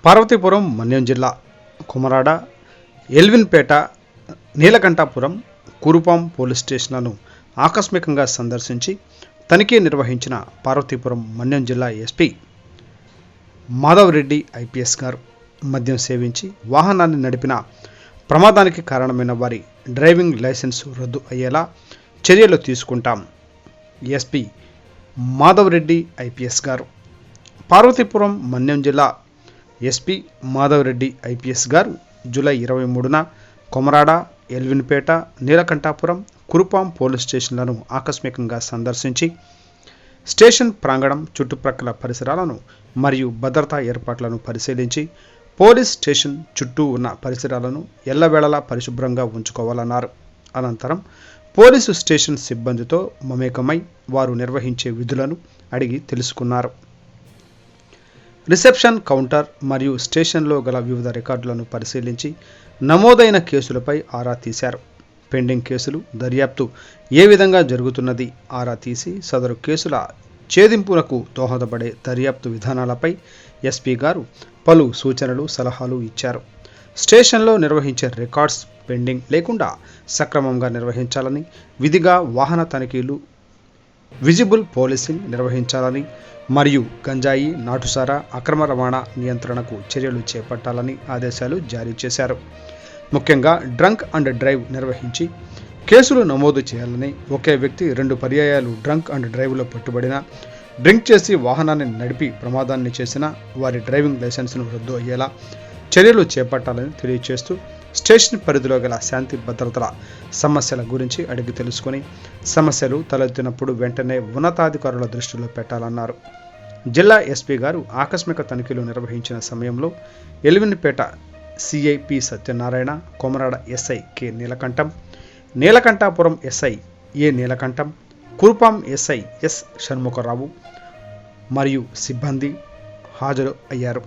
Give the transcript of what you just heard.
పార్వతీపురం మన్యం జిల్లా కొమరాడ, ఎల్విన్పేట, నీలకంఠాపురం, కురుపాం పోలీస్ స్టేషన్లను ఆకస్మికంగా సందర్శించి తనిఖీ నిర్వహించిన పార్వతీపురం మన్యం జిల్లా ఎస్పీ మాధవరెడ్డి ఐపీఎస్ గారు మద్యం సేవించి వాహనాన్ని నడిపిన ప్రమాదానికి కారణమైన వారి డ్రైవింగ్ లైసెన్సు రద్దు అయ్యేలా చర్యలు తీసుకుంటాం. ఎస్పీ మాధవరెడ్డి ఐపీఎస్ గారు. పార్వతీపురం మన్యం జిల్లా ఎస్పీ మాధవరెడ్డి ఐపీఎస్ గారు జూలై 23న కొమరాడ, ఎల్విన్పేట, నీలకంఠాపురం, కురుపాం పోలీస్ స్టేషన్లను ఆకస్మికంగా సందర్శించి స్టేషన్ ప్రాంగణం చుట్టుప్రక్కల పరిసరాలను మరియు భద్రతా ఏర్పాట్లను పరిశీలించి పోలీస్ స్టేషన్ చుట్టూ ఉన్న పరిసరాలను ఎల్లవేళలా పరిశుభ్రంగా ఉంచుకోవాలన్నారు. అనంతరం పోలీసు స్టేషన్ సిబ్బందితో మమేకమై వారు నిర్వహించే విధులను అడిగి తెలుసుకున్నారు. రిసెప్షన్ కౌంటర్ మరియు స్టేషన్లో గల వివిధ రికార్డులను పరిశీలించి నమోదైన కేసులపై ఆరా తీశారు. పెండింగ్ కేసులు దర్యాప్తు ఏ విధంగా జరుగుతున్నది ఆరా తీసి సదరు కేసుల ఛేదింపునకు దోహదపడే దర్యాప్తు విధానాలపై ఎస్పీ గారు పలు సూచనలు, సలహాలు ఇచ్చారు. స్టేషన్లో నిర్వహించే రికార్డ్స్ పెండింగ్ లేకుండా సక్రమంగా నిర్వహించాలని, విధిగా వాహన తనిఖీలు, విజిబుల్ పోలీసింగ్ నిర్వహించాలని మరియు గంజాయి, నాటుసారా అక్రమ రవాణా నియంత్రణకు చర్యలు చేపట్టాలని ఆదేశాలు జారీ చేశారు. ముఖ్యంగా డ్రంక్ అండ్ డ్రైవ్ నిర్వహించి కేసులు నమోదు చేయాలని, ఒకే వ్యక్తి 2 పర్యాయాలు డ్రంక్ అండ్ డ్రైవ్లో పట్టుబడిన, డ్రింక్ చేసి వాహనాన్ని నడిపి ప్రమాదాన్ని చేసిన వారి డ్రైవింగ్ లైసెన్సును రద్దు అయ్యేలా చర్యలు చేపట్టాలని తెలియజేస్తూ స్టేషన్ పరిధిలో గల శాంతి భద్రతల సమస్యల గురించి అడిగి తెలుసుకుని సమస్యలు తలెత్తినప్పుడు వెంటనే ఉన్నతాధికారుల దృష్టిలో పెట్టాలన్నారు. జిల్లా ఎస్పీ గారు ఆకస్మిక తనిఖీలు నిర్వహించిన సమయంలో Elwinpeta CI P Satyanarayana, Komarada SI K Neelakantham, Neelakanthapuram SI A Neelakantham, Kurupam SI S Shanmukharao మరియు సిబ్బంది హాజరు అయ్యారు.